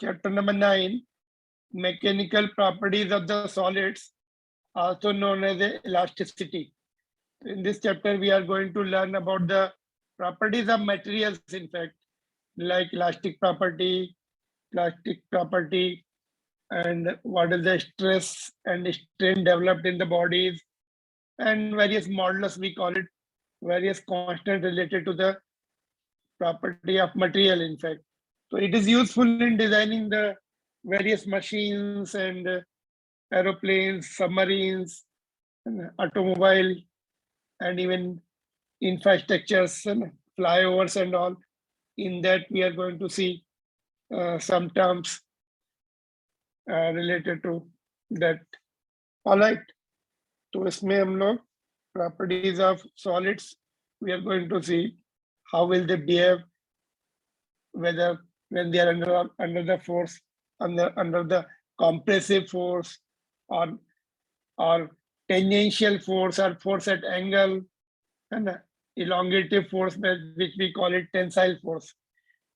Chapter number 9, mechanical properties of the solids, also known as elasticity. In this chapter, we are going to learn about the properties of materials, in fact, like elastic property, plastic property, and what is the stress and strain developed in the bodies, and various modulus, we call it, various constants related to the property of material, in fact. So it is useful in designing the various machines and aeroplanes, submarines, and automobile, and even infrastructures and flyovers and all. In that, we are going to see some terms related to that. All right. तो इसमें हम लोग properties of solids, we are going to see how will they behave, whether when they are under the force, under the compressive force, or tangential force, or force at angle, and elongative force, which we call it tensile force.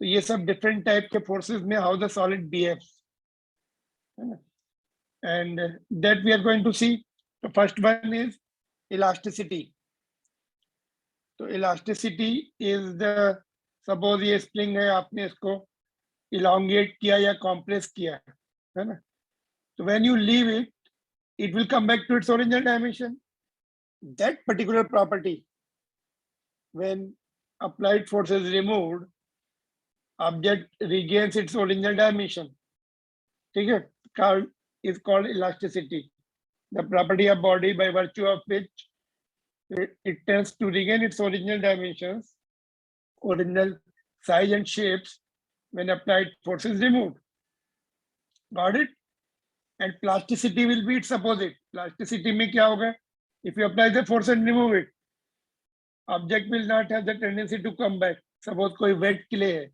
तो ये सब different type के forces में how the solid behaves, and that we are going to see. The first one is elasticity. तो elasticity is the, suppose ये spring है, आपने इसको elongate किया या compress किया, है ना? So when you leave it, it will come back to its original dimension. That particular property, when applied force is removed, object regains its original dimension. ठीक है? Is called elasticity. The property of body by virtue of which it tends to regain its original dimensions, original size and shapes when applied force is removed. Got it? And plasticity will be its opposite. Plasticity में क्या होगा? If you apply the force and remove it, object will not have the tendency to come back. Suppose कोई wet clay है.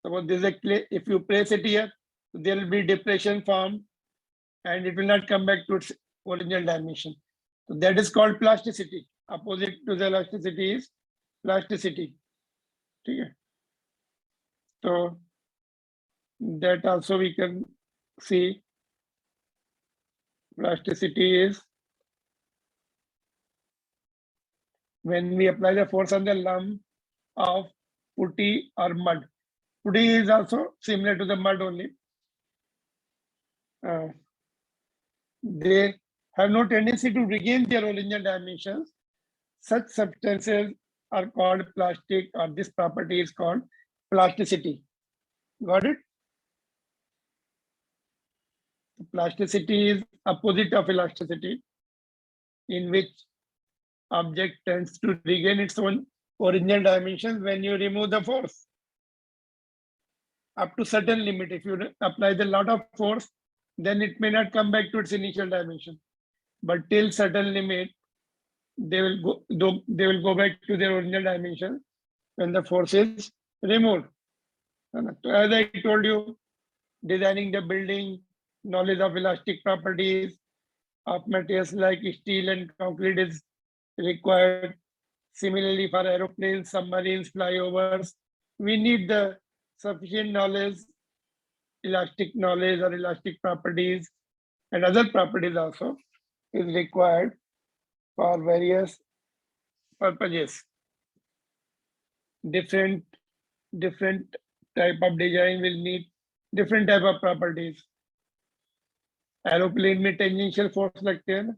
Suppose there is a clay. If you place it here, there will be depression formed, and it will not come back to its original dimension. So that is called plasticity. Opposite to the elasticity is plasticity. Okay. So that also we can see. Plasticity is when we apply the force on the lump of putty or mud. Putty is also similar to the mud only. They have no tendency to regain their original dimensions. Such substances are called plastic, or this property is called plasticity. Got it? Plasticity is opposite of elasticity, in which object tends to regain its own original dimensions when you remove the force. Up to certain limit, if you apply the lot of force, then it may not come back to its initial dimension. But till certain limit, they will go back to their original dimension when the force is removed. So as I told you, designing the building, knowledge of elastic properties of materials like steel and concrete is required. Similarly, for aeroplanes, submarines, flyovers, we need the sufficient knowledge, elastic knowledge or elastic properties, and other properties also is required for various purposes. Different type of design will need different type of properties. Aeroplane में tangential force लगते हैं ना,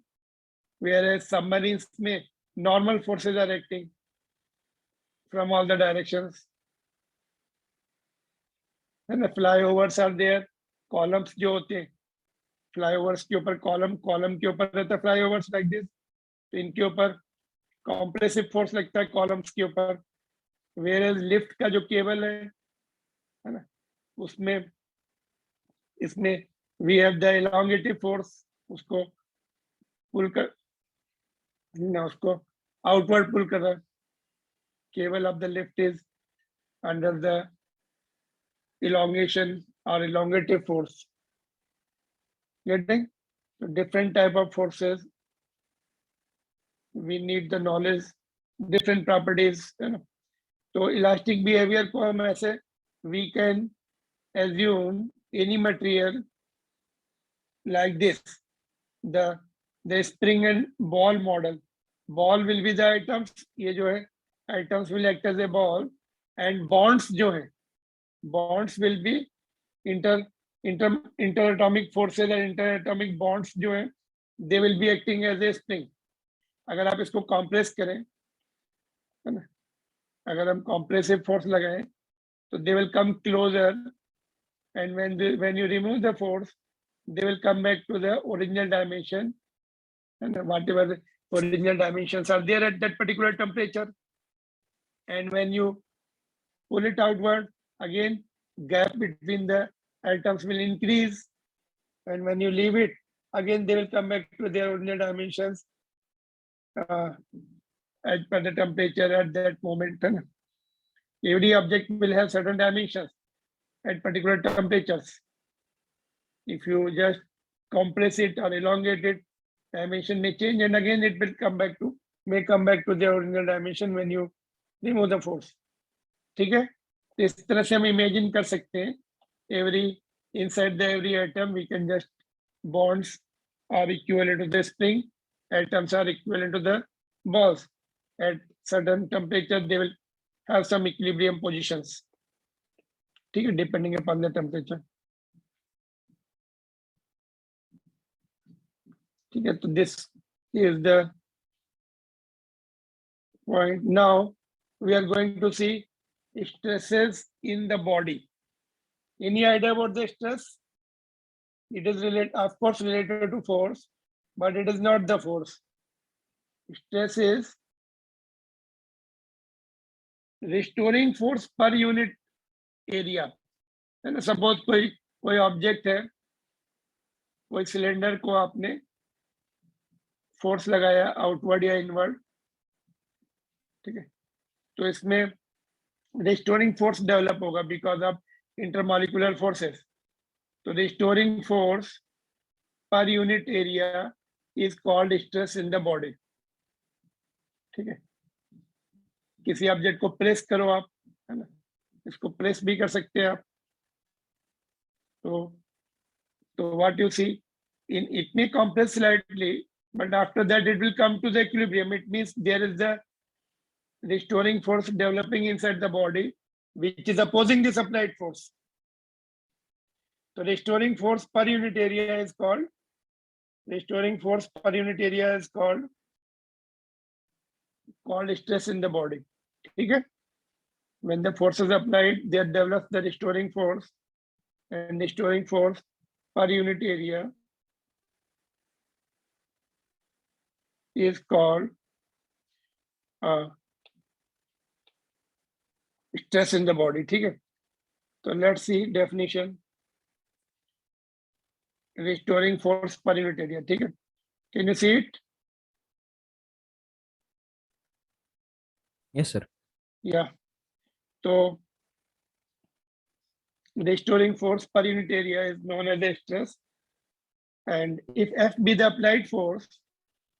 whereas submarines में normal forces are acting from all the directions. And the flyovers are there, columns जो होते हैं, flyovers के ऊपर column के ऊपर रहता है flyovers like this, तो इनके ऊपर compressive force लगता है columns के ऊपर, whereas lift का जो cable है ना, उसमें इसमें we have the elongative force, उसको pull कर ना, उसको outward pull कर रहा है. Cable of the lift is under the elongation or elongative force. Getting? So different type of forces, we need the knowledge, different properties, you know. So elastic behavior को हम ऐसे we can assume any material like this, the spring and ball model. Ball will be the atoms, ये जो है atoms will act as a ball, and bonds जो है, bonds will be interatomic forces and interatomic bonds जो है, they will be acting as a spring. अगर आप इसको compress करें, है ना, अगर हम compressive force लगाएं, तो they will come closer, and when you remove the force, they will come back to the original dimension, and whatever the original dimensions are there at that particular temperature. And when you pull it outward, again gap between the atoms will increase, and when you leave it, again they will come back to their original dimensions as per the temperature at that moment. Every object will have certain dimensions at particular temperatures. If you just compress it or elongate it, dimension may change, and again it will come back to the original dimension when you remove the force. ठीक है, इस तरह से हम imagine कर सकते हैं, inside the every atom we can just bonds are equivalent to the spring, atoms are equivalent to the balls. At certain temperature they will have some equilibrium positions, ठीक है, depending upon the temperature. ठीक है, तो this is the point. Now we are going to see stresses in the body. Any idea about the stress? It is related, of course, related to force, but it is not the force. Stress is restoring force per unit area. And suppose कोई object है, कोई cylinder को आपने force लगाया outward या inward, ठीक है, तो इसमें रिस्टोरिंग फोर्स डेवलप होगा बिकॉज ऑफ इंटरमॉलिक्यूलर फोर्सेस. तो restoring force per unit area is called stress in the body. ठीक है, किसी ऑब्जेक्ट को प्रेस करो आप, है ना, इसको प्रेस भी कर सकते हैं आप. तो what you see, in it may compress slightly, but after that it will come to the equilibrium. It means there is the restoring force developing inside the body which is opposing this applied force. So restoring force per unit area is called stress in the body. Okay, when the force is applied, they develop the restoring force, and restoring force per unit area is called stress in the body. ठीक है, so let's see definition. Restoring force per unit area. ठीक है, can you see it? Yes, sir. Yeah. So restoring force per unit area is known as a stress, and if F be the applied force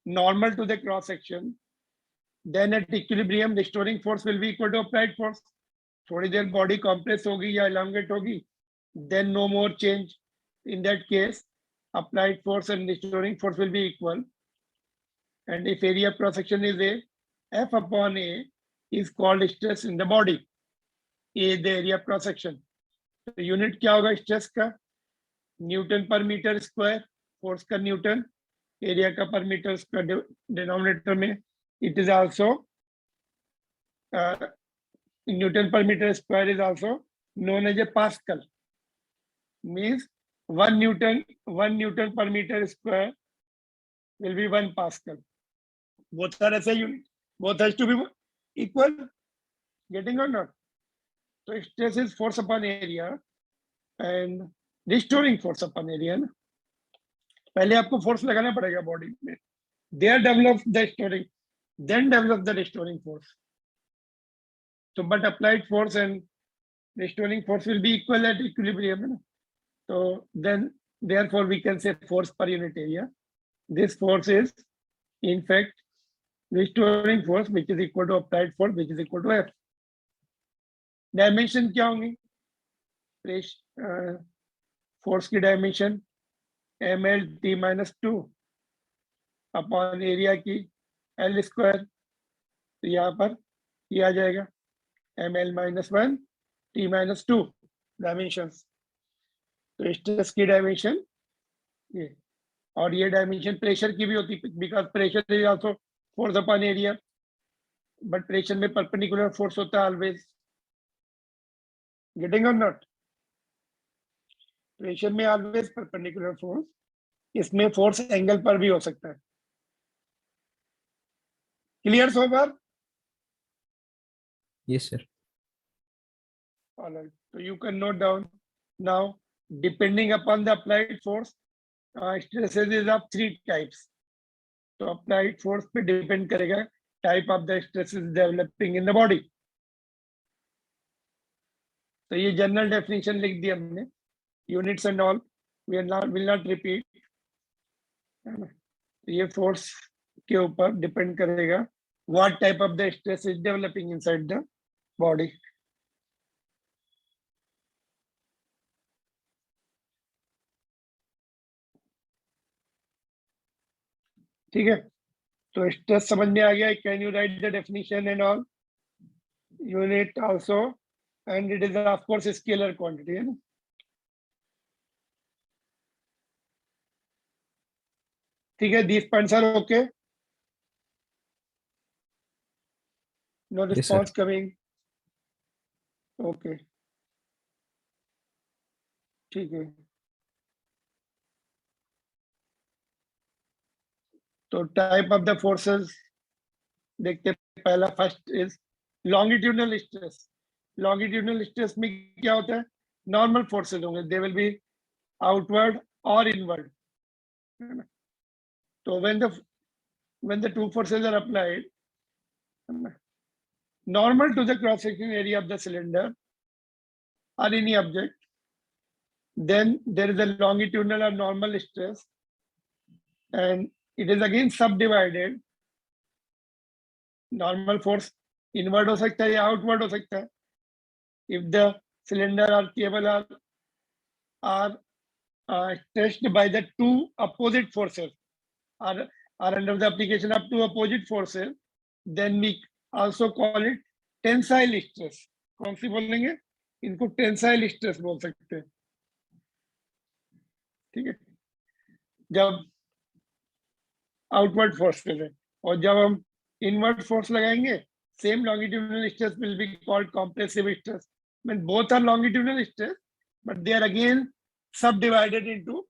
normal to the cross section, then at equilibrium restoring force will be equal to applied force. थोड़ी देर body compress होगी या elongate होगी, then no more change. In that case, applied force and restoring force will be equal. And if area of cross section is A, F upon A is called stress in the body. A is the area of cross section. तो unit क्या होगा stress का? Newton पर metre square, force का Newton, area का पर metre square denominator में. It is also Newton per meter square is also known as a Pascal. Means 1 Newton per meter square will be 1 Pascal. Both are SI unit. Both has to be equal. Getting or not? So stress is force upon area and restoring force upon area. ना? पहले आपको force लगाना पड़ेगा body में. There develop the restoring, then develop the restoring force. So, but applied force and restoring force will be equal at equilibrium. So then, therefore, we can say force per unit area. This force is, in fact, restoring force, which is equal to applied force, which is equal to F. Dimension क्या होंगी? Force की dimension mlt minus 2 upon area की l square, तो यहाँ पर ये आ जाएगा ml minus 1 t minus 2 dimensions. तो स्ट्रेस की डायमेंशन ये, और ये डायमेंशन प्रेशर की भी होती है, because pressure is also force upon area, but pressure में परपेंडिकुलर फोर्स होता है ऑलवेज। गेटिंग और नॉट? प्रेशर में ऑलवेज परपेंडिकुलर फोर्स, इसमें फोर्स एंगल पर भी हो सकता है। Clear so far? Yes, sir. All right. So you can note down now, depending upon the applied force, stresses is of 3 types. तो applied force पे depend करेगा type of the stresses developing in the body. तो ये general definition लिख दी हमने, units and all will not repeat. ये force के ऊपर depend करेगा what type of the stress is developing inside the body. ठीक है, तो स्ट्रेस समझ में आ गया? Can you write the definition and all? Unit also, and it is of course scalar quantity, है ना? ठीक है, these points are okay? No Yes, sir. Response coming? Okay, ठीक है। तो टाइप ऑफ द फोर्सेस देखते हैं। पहला first is longitudinal stress. Longitudinal stress में क्या होता है? नॉर्मल फोर्सेस होंगे, दे विल बी आउटवर्ड और इनवर्ड। तो when the two forces are applied normal to the cross section area of the cylinder or any object, then there is a longitudinal or normal stress, and it is again subdivided. Normal force inward हो सकता है या outward हो सकता है. If the cylinder or cable are stretched by the two opposite forces, are under the application of two opposite forces, then we also call it tensile stress. कौन सी बोलेंगे? इनको टेंसाइल स्ट्रेस बोल सकते हैं। ठीक है, जब आउटवर्ड फोर्स है, और जब हम इनवर्ड फोर्स लगाएंगे, same longitudinal stress will be called compressive stress. Mean both are longitudinal stress, but they are again subdivided into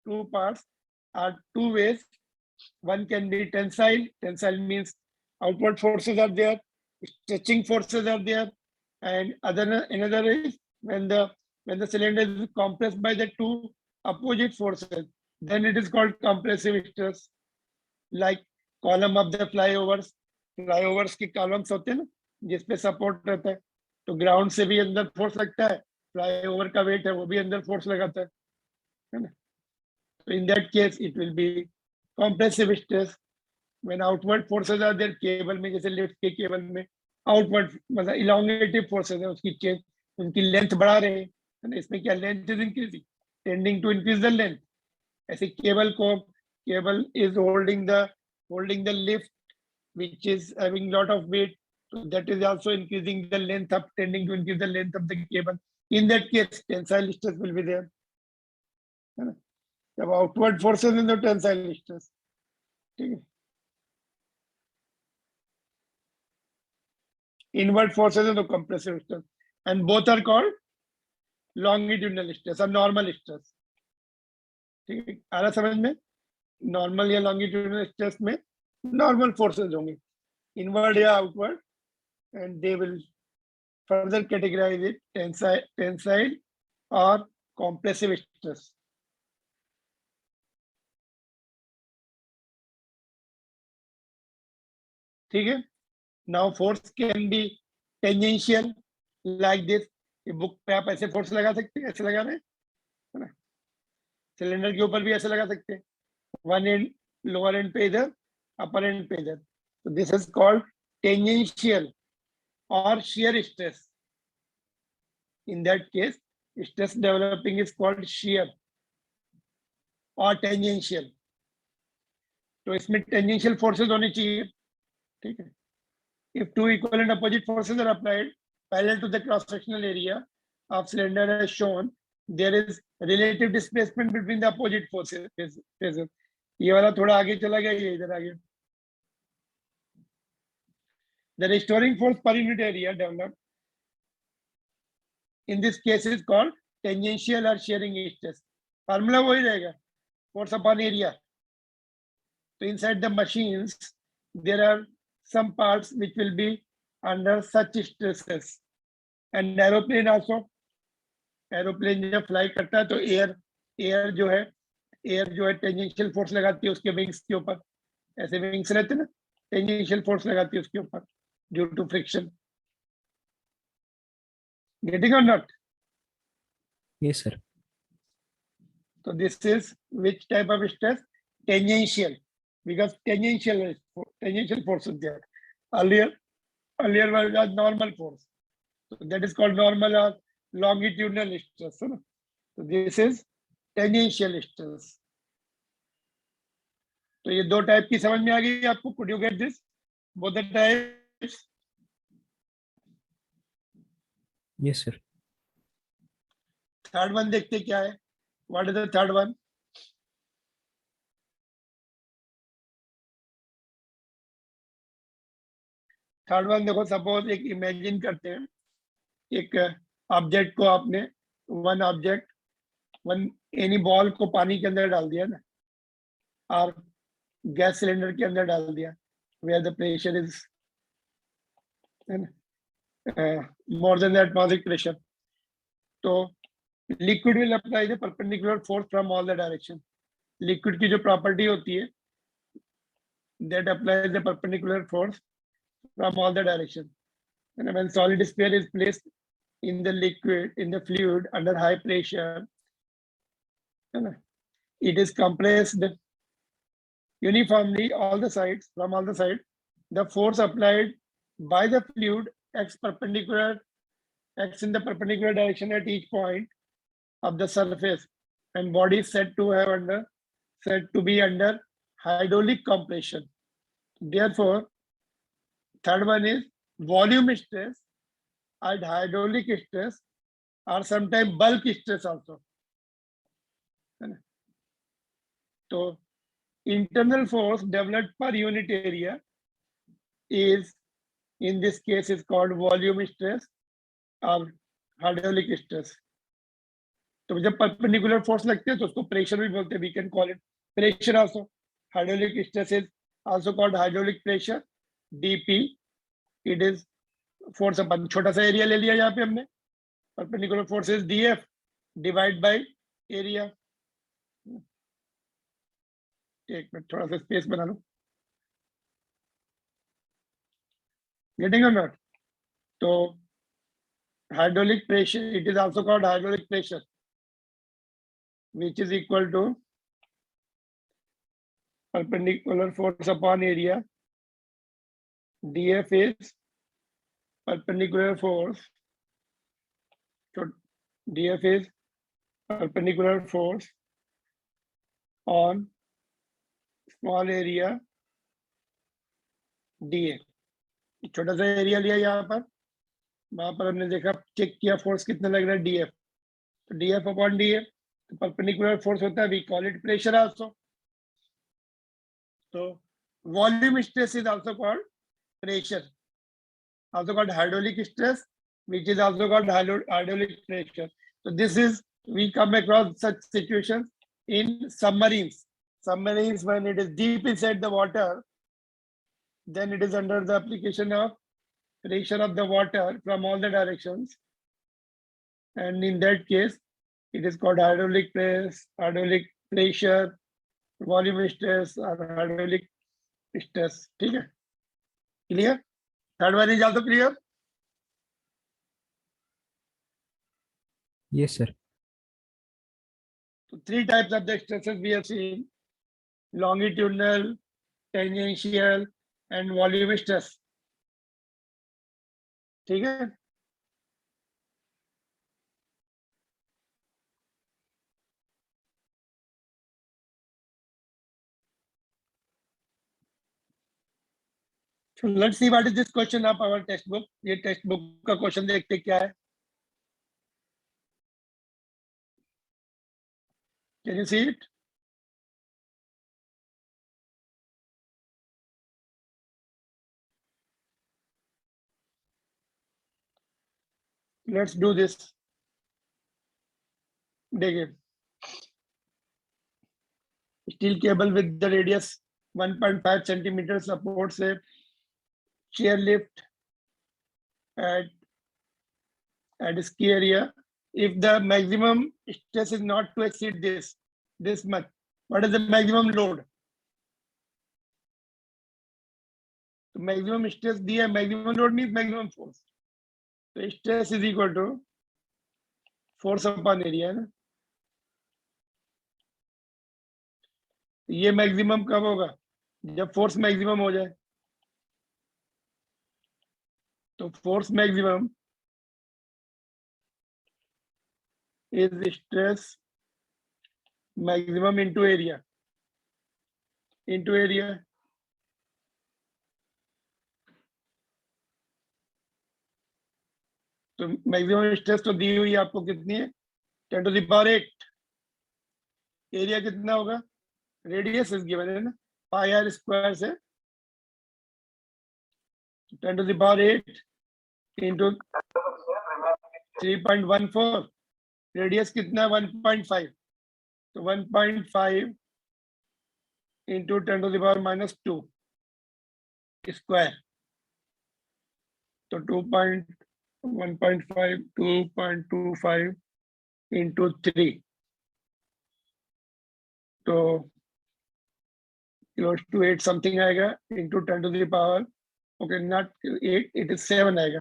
two parts or two ways. One can be tensile. Tensile means outward forces are there, stretching forces are there, and another is when the cylinder is compressed by the two opposite forces, then it is called compressive stress. Like column of the flyovers, flyovers की columns होते हैं ना, जिसपे support रहता है, तो ground से भी अंदर फोर्स लगता है, फ्लाईओवर का वेट है वो भी अंदर फोर्स लगाता है ना? तो in that case it will be compressive stress. When outward forces are there, cable में जैसे लिफ्ट के केबल में आउटवर्ड मतलब इलोंगेटिव फोर्सेस है, उसकी चेंज, उनकी लेंथ बढ़ा रहे हैं, है ना? इसमें क्या length is increasing, tending to increase the length. ऐसे cable is holding the lift which is having lot of weight, so that is also increasing the length of, tending to increase the length of the cable. In that case tensile stress will be there, है ना? जब outward forces in the tensile stress. ठीक है, inward forces in the compressive stress, and both are called longitudinal stress or normal stress. ठीक है, आ रहा समझ में? नॉर्मल या लॉन्गिट्यूडनल स्ट्रेस में नॉर्मल फोर्सेस होंगे, इनवर्ड या outward, and they will further categorize it tensile और compressive stress. ठीक है, now force can be tangential like this. ये बुक पे आप ऐसे फोर्स लगा सकते हैं, ऐसे लगा रहे हैं ना, सिलेंडर के ऊपर भी ऐसे लगा सकते हैं, वन एंड लोअर एंड पे इधर, अपर एंड पे इधर, तो दिस इज कॉल्ड टेंजेंशियल और shear stress. In that case stress developing is called shear or tangential. तो इसमें tangential forces होनी चाहिए, ठीक है. If two equal and opposite forces are applied parallel to the cross-sectional area of cylinder as shown, there is relative displacement between the opposite forces. ये वाला थोड़ा आगे चला गया, ये इधर आ गया. The restoring force per unit area developed in this case is called tangential or shearing stress. Formula वही रहेगा, force upon area. So inside the machines there are some parts which will be under such stresses. And aeroplane also, aeroplane जब fly करता है तो air जो है tangential force लगाती है उसके wings के ऊपर. ऐसे wings रहते हैं ना, tangential force लगाती है उसके ऊपर due to friction. Getting or not? Yes, sir. So this is which type of stress? Tangential, because tangential force is there. Earlier was normal force. So that is called normal or longitudinal stress. So this is tangential stress. तो ये दो type की समझ में आ गई आपको. Could you get this? Both the types? Yes, sir. Third one देखते क्या है. What is the third one? Third one देखो, सपोज एक इमेजिन करते हैं, एक ऑब्जेक्ट को आपने वन एनी बॉल को पानी के अंदर डाल दिया ना, और गैस सिलेंडर के अंदर डाल दिया, where the pressure is more than the atmospheric pressure. तो liquid will apply the perpendicular force from all the direction. Liquid की जो प्रॉपर्टी होती है, that applies the perpendicular force from all the directions. And when solid sphere is placed in the fluid under high pressure, it is compressed uniformly from all the sides. The force applied by the fluid acts in the perpendicular direction at each point of the surface, and body is said to be under hydraulic compression. Therefore, third one is volume stress and hydraulic stress, or sometimes bulk stress also. So internal force developed per unit area is, in this case, is called volume stress or hydraulic stress. तो जब perpendicular force लगते हैं तो उसको pressure भी बोलते हैं. We can call it pressure also. Hydraulic stress is also called hydraulic pressure. dP, it is force अपन छोटा सा एरिया ले लिया यहाँ पे हमने. Perpendicular force is dF divide by area. एक मिनट थोड़ा सा स्पेस बना लो. गेटिंग और नॉट? तो hydraulic pressure, it is also called hydraulic pressure, which is equal to perpendicular force upon area. dF is perpendicular force. So dF is perpendicular force on small area dA. छोटा सा area लिया यहाँ पर, वहां पर हमने देखा, चेक किया फोर्स कितना लग रहा है, dF. तो dF अपॉन dA, तो परपेंडिकुलर फोर्स होता है, we call it pressure also. तो volume stress is also called pressure, also called hydraulic stress, which is also called hydraulic pressure. So this is, we come across such situations in submarines. Submarines, when it is deep inside the water, then it is under the application of pressure of the water from all the directions, and in that case it is called hydraulic press, hydraulic pressure, volume stress or hydraulic stress. ठीक है, clear? Third one is also clear? Yes, sir. So three types of the stresses we have seen: longitudinal, tangential, and volume stress. ठीक है. So let's see what is this question of our textbook. ये textbook का question देखते क्या है? Can you see it? Let's do this. देखिए, steel cable with the radius 1.5 centimeter supports a chair lift at ski area. If the maximum stress is not to exceed this much, what is the maximum load? तो maximum stress दिया, maximum load means maximum force. तो stress is equal to force upon area है ना. ये maximum कब होगा? जब force maximum हो जाए. तो force maximum is stress maximum into area. Into area. तो मैक्सिमम स्ट्रेस तो दी हुई है आपको कितनी है 10 to the power 8. एरिया कितना होगा रेडियस इज गिवन है ना पाई आर स्क्वायर से 10 to the power 8 into 3.14 radius कितना है 1.5 तो 1.5 into 10 to the power minus 2 square तो 2.25 into 3 तो close to 8 something आएगा into 10 to the power okay not 8 it is 7 आएगा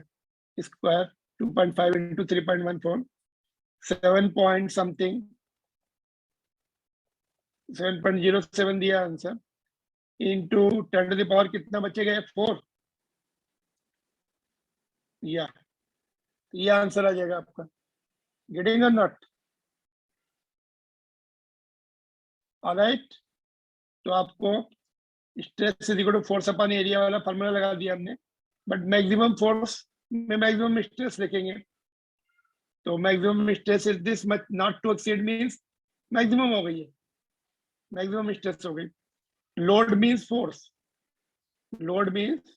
square 2.5 into 3.14 7 point something 7.07 दिया answer into 10 to the power कितना बचेगा 4 या ये आंसर आ जाएगा आपका गेटिंग और नॉट ऑलराइट तो आपको stress is equal to force upon area वाला फार्मूला लगा दिया हमने बट मैक्सिमम फोर्स में मैक्सिमम स्ट्रेस लिखेंगे तो maximum stress is this much not to exceed means maximum हो गई है मैक्सिमम स्ट्रेस हो गई load means force load means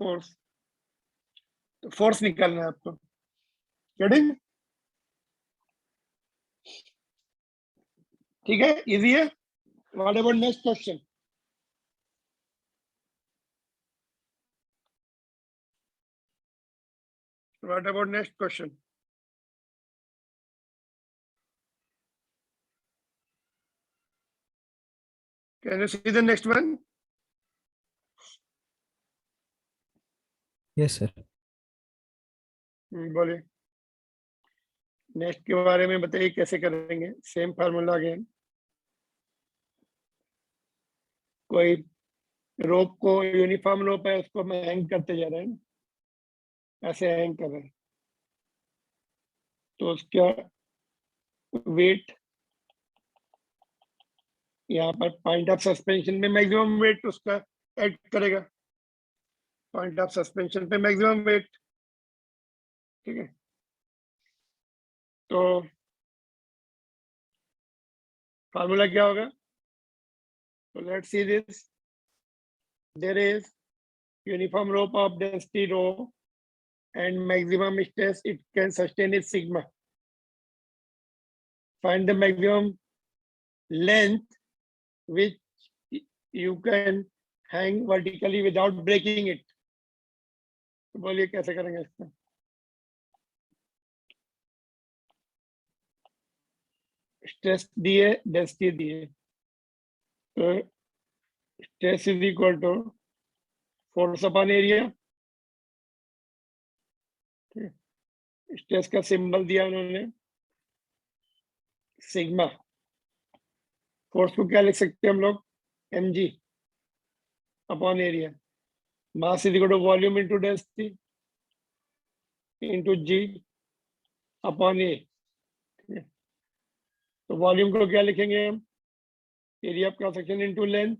force तो फोर्स निकालना है आपको गेटिंग ठीक है इजी है what about next question what about next question can you see the next one Yes, sir. बोलिए नेक्स्ट के बारे में बताइए कैसे करेंगे सेम फार्मूला अगेन कोई रोप को यूनिफॉर्म रोप है उसको मैं हैंग करते जा रहे हैं ऐसे हैंग कर रहे हैं तो उसका वेट यहाँ पर पॉइंट ऑफ सस्पेंशन में मैक्सिमम वेट उसका ऐड करेगा पॉइंट ऑफ सस्पेंशन पे मैक्सिमम वेट ठीक है तो फार्मूला क्या होगा तो let's see this there is uniform rope of density rho and maximum stress it can sustain is sigma find the maximum length which you can hang vertically without breaking it तो बोलिए कैसे करेंगे इसका stress दिए density दिए तो stress is equal to force upon area stress का symbol दिया उन्होंने सिग्मा फोर्स को क्या लिख सकते हैं हम लोग mg upon area mass is equal to volume into density into g upon a तो वॉल्यूम को क्या लिखेंगे हम area of cross section into length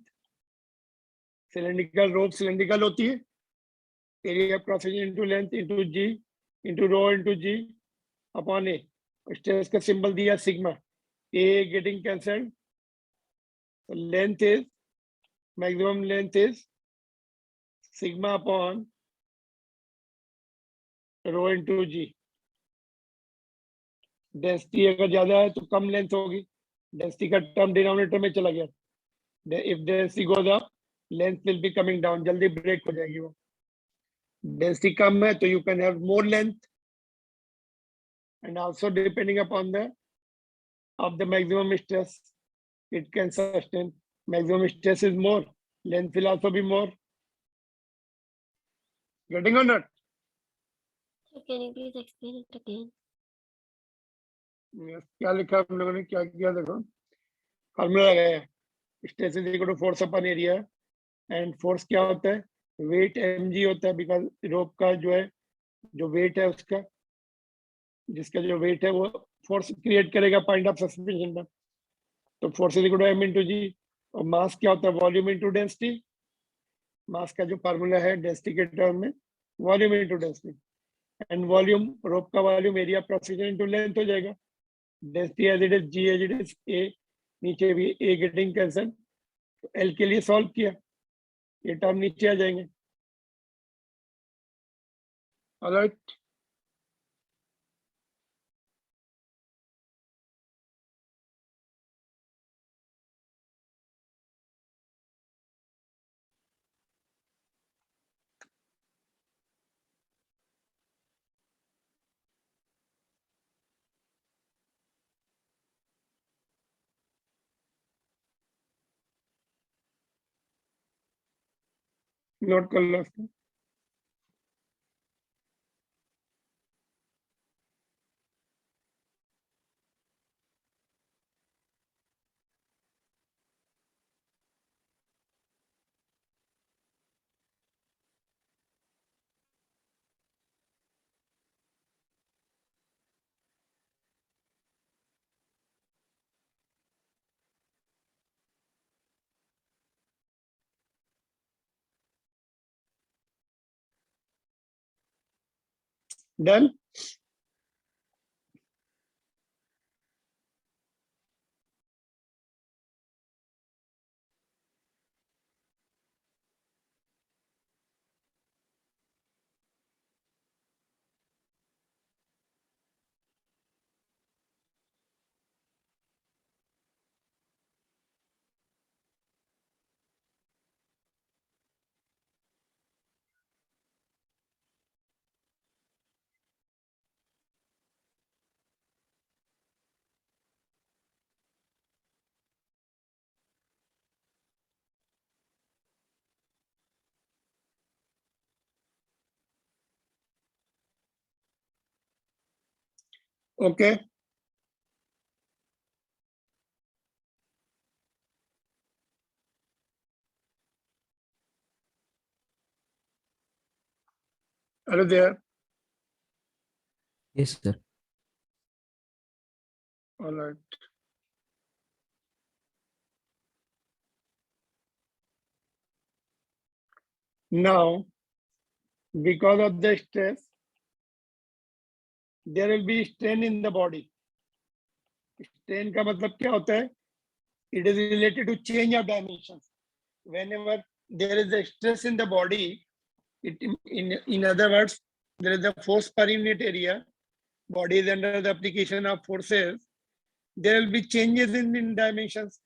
cylindrical rope cylindrical होती है, area cross section into length into G into rho into G upon A, stress का symbol दिया sigma, A getting cancelled, length is maximum length is sigma upon rho into G. Density अगर ज्यादा है तो कम length होगी, density का term denominator में चला गया, if density goes up length will be coming down, जल्दी ब्रेक हो जाएगी वो। डेंसिटी कम है तो you can have more length, and also depending upon the of the maximum stress it can sustain. Maximum stress is more, length will also be more. Getting or not? So can you please explain it again? Yes. क्या लिखा हम लोगों ने, क्या किया देखो, formula लगाया, stress is equal to force upon area, and force क्या होता है, वेट mg होता है, बिकॉज रोप का जो है, जो वेट है उसका, जिसका जो वेट है वो फोर्स क्रिएट करेगा पॉइंट ऑफ सस्पेंशन में, तो force is equal to m into G, और मास क्या होता है, वॉल्यूम इंटू डेंसिटी, मास का जो फार्मूला है डेंसिटी के टर्म में volume into density, and volume rope का volume area cross section into length हो जाएगा, density as it is G as it is A, नीचे भी ए गेटिंग कैंसल, तो एल के लिए सॉल्व किया, ये टर्म नीचे आ जाएंगे। ऑलराइट, नोट कर लो इसको। Done, okay, hello there, Yes, sir. Alright, now because of the stress there will be strain in the body. strain का मतलब क्या होता है, it is related to change of dimensions. Whenever there is a stress in the body, it in other words there is a force per unit area, body is under the application of forces, there will be changes in dimensions.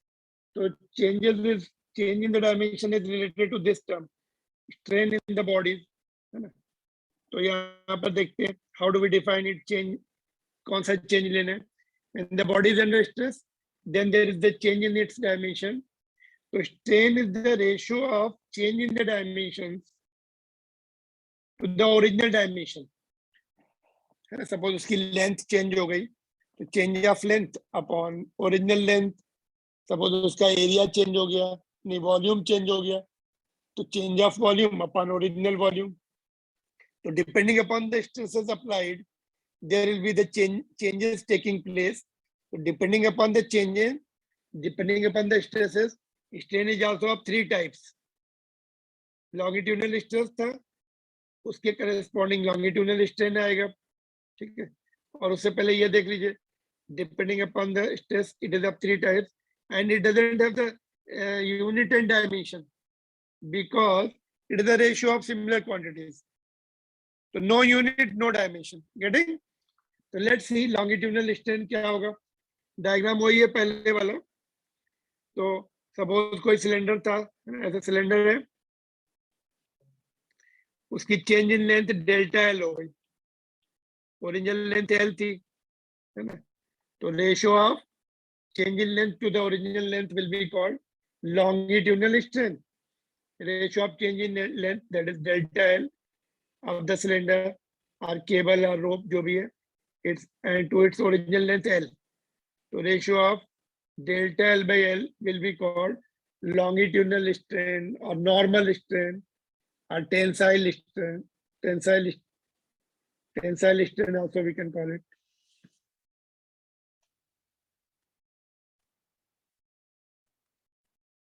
So change in the dimension is related to this term, strain in the bodies, है ना। तो यहाँ पर देखते हैं how do we define it, change, कौन सा change लेना है, when the body is under stress then there is the change in its dimension. So strain is the ratio of change in the dimensions to the original dimension, है ना। Suppose उसकी length change हो गई तो change of length upon original length, suppose उसका area change हो गया, नहीं वॉल्यूम चेंज हो गया, तो change of volume upon original volume, तो depending upon the stresses applied there will be the changes taking place. So depending upon the changes, depending upon the stresses, strain is also of three types. Longitudinal stress था, उसके corresponding longitudinal strain आएगा, ठीक है। और उससे पहले ये देख लीजिए, depending upon the stress it is of 3 types and it doesn't have the unit and dimension because it is a ratio of similar quantities. So no unit, no dimension. Getting? So let's see longitudinal strain क्या होगा. Diagram वही है पहले वाला. तो suppose कोई cylinder था, ऐसा सिलेंडर है, उसकी change in length delta L हो गई, ओरिजिनल लेंथ एल थी, है ना. तो ratio of change in length to the original length will be called longitudinal strain. Ratio of change in length, that is delta L of the cylinder or cable or rope, जो भी है, it's and to its original length L. So ratio of delta L by L will be called longitudinal strain or normal strain or tensile strain. Tensile strain also we can call it.